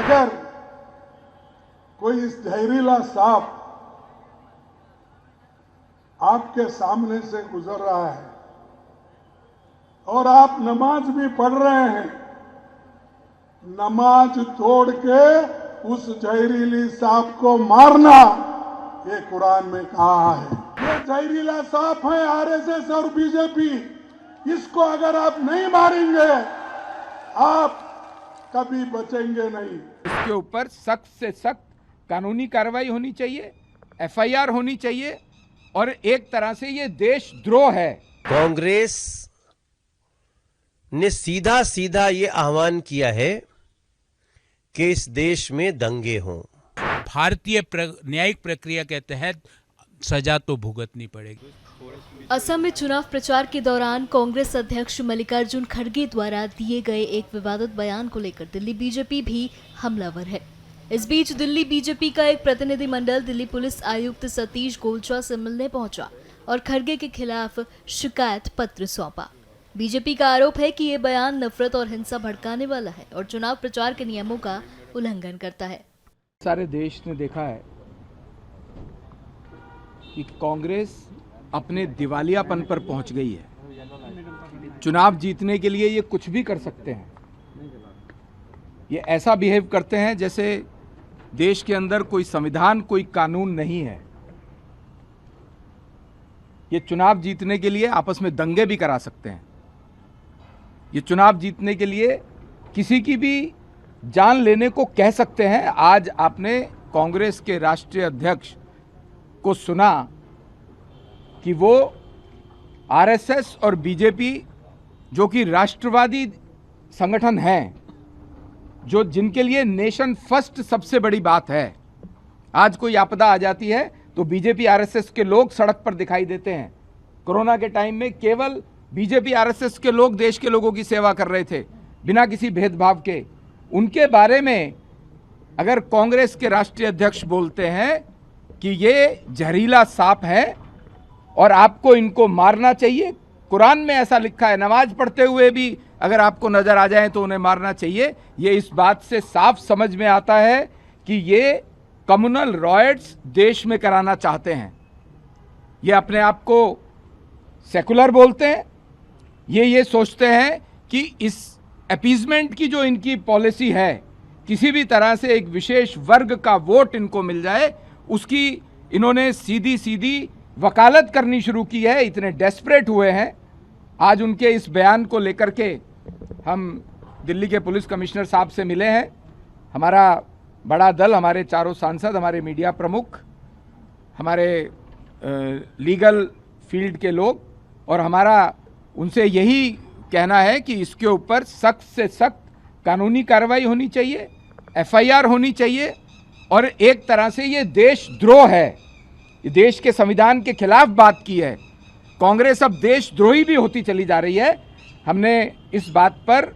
अगर कोई इस जहरीला सांप आपके सामने से गुजर रहा है और आप नमाज भी पढ़ रहे हैं, नमाज तोड़ के उस जहरीली सांप को मारना, ये कुरान में कहा है। ये जहरीला सांप है आरएसएस और बीजेपी, इसको अगर आप नहीं मारेंगे आप कभी बचेंगे नहीं। इसके ऊपर सख्त से सख्त कानूनी कार्रवाई होनी चाहिए, एफआईआर होनी चाहिए और एक तरह से ये देशद्रोह है। कांग्रेस ने सीधा सीधा ये आह्वान किया है कि इस देश में दंगे हों। भारतीय न्यायिक प्रक्रिया के तहत सजा तो भुगतनी पड़ेगी। असम में चुनाव प्रचार के दौरान कांग्रेस अध्यक्ष मल्लिकार्जुन खड़गे द्वारा दिए गए एक विवादित बयान को लेकर दिल्ली बीजेपी भी हमलावर है। इस बीच दिल्ली बीजेपी का एक प्रतिनिधिमंडल दिल्ली पुलिस आयुक्त सतीश गोलचा से मिलने पहुंचा और खड़गे के खिलाफ शिकायत पत्र सौंपा। बीजेपी का आरोप है कि ये बयान नफरत और हिंसा भड़काने वाला है और चुनाव प्रचार के नियमों का उल्लंघन करता है। सारे देश ने देखा है कि कांग्रेस अपने दिवालियापन पर पहुंच गई है। चुनाव जीतने के लिए ये कुछ भी कर सकते हैं। ये ऐसा बिहेव करते हैं जैसे देश के अंदर कोई संविधान, कोई कानून नहीं है। ये चुनाव जीतने के लिए आपस में दंगे भी करा सकते हैं। ये चुनाव जीतने के लिए किसी की भी जान लेने को कह सकते हैं। आज आपने कांग्रेस के राष्ट्रीय अध्यक्ष को सुना कि वो आरएसएस और बीजेपी, जो कि राष्ट्रवादी संगठन हैं, जो जिनके लिए नेशन फर्स्ट सबसे बड़ी बात है, आज कोई आपदा आ जाती है तो बीजेपी आरएसएस के लोग सड़क पर दिखाई देते हैं। कोरोना के टाइम में केवल बीजेपी आरएसएस के लोग देश के लोगों की सेवा कर रहे थे बिना किसी भेदभाव के। उनके बारे में अगर कांग्रेस के राष्ट्रीय अध्यक्ष बोलते हैं कि ये जहरीला सांप है और आपको इनको मारना चाहिए, कुरान में ऐसा लिखा है, नमाज पढ़ते हुए भी अगर आपको नजर आ जाए तो उन्हें मारना चाहिए, ये इस बात से साफ समझ में आता है कि ये कम्युनल रॉयट्स देश में कराना चाहते हैं। ये अपने आप को सेकुलर बोलते हैं। ये सोचते हैं कि इस अपीजमेंट की जो इनकी पॉलिसी है, किसी भी तरह से एक विशेष वर्ग का वोट इनको मिल जाए, उसकी इन्होंने सीधी सीधी वकालत करनी शुरू की है। इतने डेस्परेट हुए हैं। आज उनके इस बयान को लेकर के हम दिल्ली के पुलिस कमिश्नर साहब से मिले हैं। हमारा बड़ा दल, हमारे चारों सांसद, हमारे मीडिया प्रमुख, हमारे लीगल फील्ड के लोग, और हमारा उनसे यही कहना है कि इसके ऊपर सख्त से सख्त कानूनी कार्रवाई होनी चाहिए, एफआईआर होनी चाहिए और एक तरह से ये देशद्रोह है। ये देश के संविधान के खिलाफ बात की है। कांग्रेस अब देशद्रोही भी होती चली जा रही है। हमने इस बात पर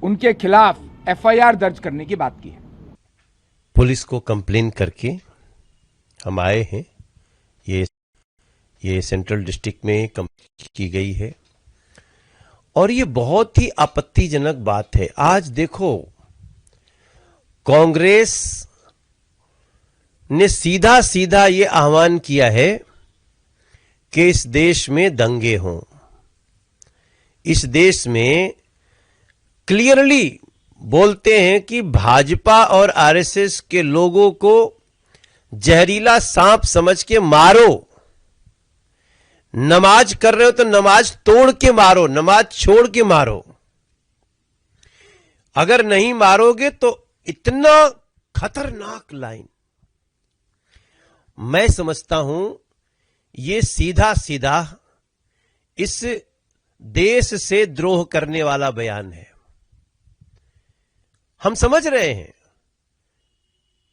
उनके खिलाफ एफआईआर दर्ज करने की बात की है। पुलिस को कंप्लेन करके हम आए हैं। ये सेंट्रल डिस्ट्रिक्ट में कंप्लेन की गई है और ये बहुत ही आपत्तिजनक बात है। आज देखो, कांग्रेस ने सीधा सीधा ये आह्वान किया है कि इस देश में दंगे हों। इस देश में क्लियरली बोलते हैं कि भाजपा और आरएसएस के लोगों को जहरीला सांप समझ के मारो। नमाज कर रहे हो तो नमाज तोड़ के मारो, नमाज छोड़ के मारो। अगर नहीं मारोगे तो इतना खतरनाक लाइन, मैं समझता हूं ये सीधा सीधा इस देश से द्रोह करने वाला बयान है। हम समझ रहे हैं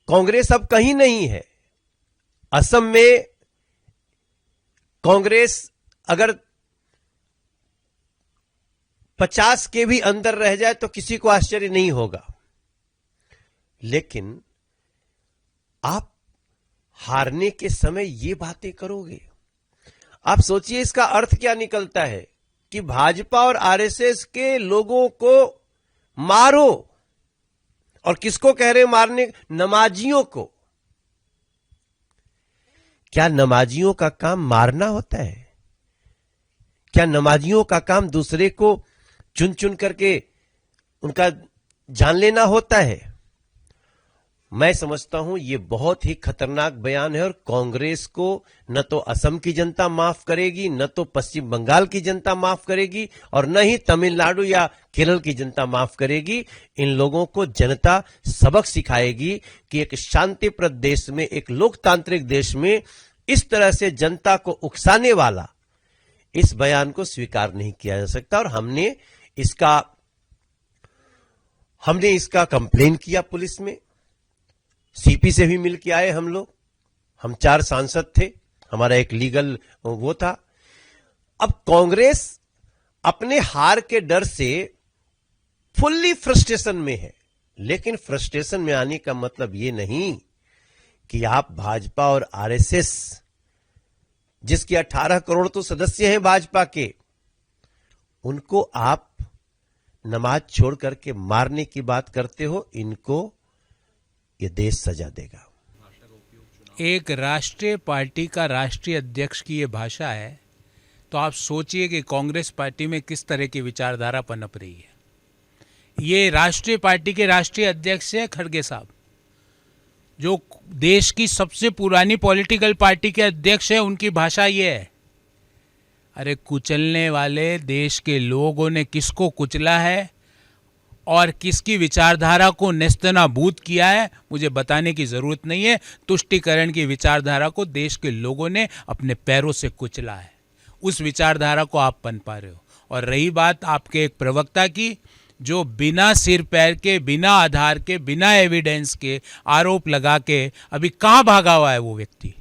कांग्रेस अब कहीं नहीं है। असम में कांग्रेस अगर 50 के भी अंदर रह जाए तो किसी को आश्चर्य नहीं होगा, लेकिन आप हारने के समय ये बातें करोगे। आप सोचिए इसका अर्थ क्या निकलता है कि भाजपा और आरएसएस के लोगों को मारो और किसको कह रहे हैं मारने? नमाजियों को। क्या नमाजियों का काम मारना होता है? क्या नमाजियों का काम दूसरे को चुन चुन करके उनका जान लेना होता है? मैं समझता हूं ये बहुत ही खतरनाक बयान है और कांग्रेस को न तो असम की जनता माफ करेगी, न तो पश्चिम बंगाल की जनता माफ करेगी और न ही तमिलनाडु या केरल की जनता माफ करेगी। इन लोगों को जनता सबक सिखाएगी कि एक शांतिप्रद देश में, एक लोकतांत्रिक देश में इस तरह से जनता को उकसाने वाला इस बयान को स्वीकार नहीं किया जा सकता। और हमने इसका कंप्लेन किया पुलिस में, सीपी से भी मिल के आए हम लोग। हम 4 सांसद थे, हमारा एक लीगल वो था। अब कांग्रेस अपने हार के डर से फुल्ली फ्रस्ट्रेशन में है, लेकिन फ्रस्ट्रेशन में आने का मतलब ये नहीं कि आप भाजपा और आरएसएस, जिसके 18 करोड़ तो सदस्य हैं भाजपा के, उनको आप नमाज छोड़ करके मारने की बात करते हो। इनको ये देश सजा देगा। एक राष्ट्रीय पार्टी का राष्ट्रीय अध्यक्ष की ये भाषा है, तो आप सोचिए कि कांग्रेस पार्टी में किस तरह की विचारधारा पनप रही है। ये राष्ट्रीय पार्टी के राष्ट्रीय अध्यक्ष हैं खड़गे साहब, जो देश की सबसे पुरानी पॉलिटिकल पार्टी के अध्यक्ष है, उनकी भाषा ये है। अरे कुचलने वाले देश के लोगों ने किसको कुचला है और किसकी विचारधारा को नेस्तनाबूद किया है, मुझे बताने की जरूरत नहीं है। तुष्टीकरण की विचारधारा को देश के लोगों ने अपने पैरों से कुचला है, उस विचारधारा को आप पनपा रहे हो। और रही बात आपके एक प्रवक्ता की, जो बिना सिर पैर के, बिना आधार के, बिना एविडेंस के आरोप लगा के अभी कहाँ भागा हुआ है वो व्यक्ति।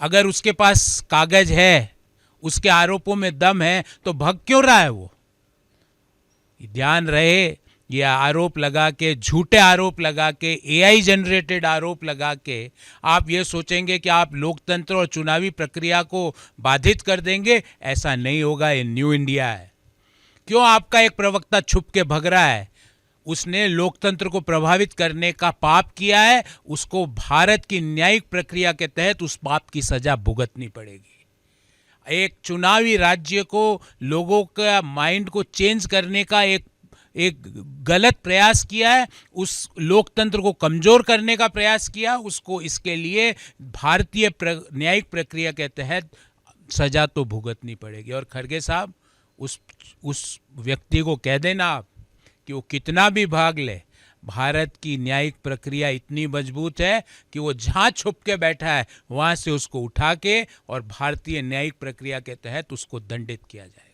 अगर उसके पास कागज है, उसके आरोपों में दम है, तो भाग क्यों रहा है वो? ध्यान रहे, ये आरोप लगा के, झूठे आरोप लगा के, एआई जनरेटेड आरोप लगा के आप ये सोचेंगे कि आप लोकतंत्र और चुनावी प्रक्रिया को बाधित कर देंगे। ऐसा नहीं होगा। ये न्यू इंडिया है। क्यों आपका एक प्रवक्ता छुप के भग रहा है? उसने लोकतंत्र को प्रभावित करने का पाप किया है, उसको भारत की न्यायिक प्रक्रिया के तहत उस पाप की सजा भुगतनी पड़ेगी। एक चुनावी राज्य को, लोगों का माइंड को चेंज करने का एक गलत प्रयास किया है, उस लोकतंत्र को कमजोर करने का प्रयास किया, उसको इसके लिए भारतीय न्यायिक प्रक्रिया के तहत सजा तो भुगतनी पड़ेगी। और खड़गे साहब, उस व्यक्ति को कह देना आप कि वो कितना भी भाग ले, भारत की न्यायिक प्रक्रिया इतनी मजबूत है कि वो जहाँ छुप के बैठा है वहाँ से उसको उठा के और भारतीय न्यायिक प्रक्रिया के तहत उसको दंडित किया जाए।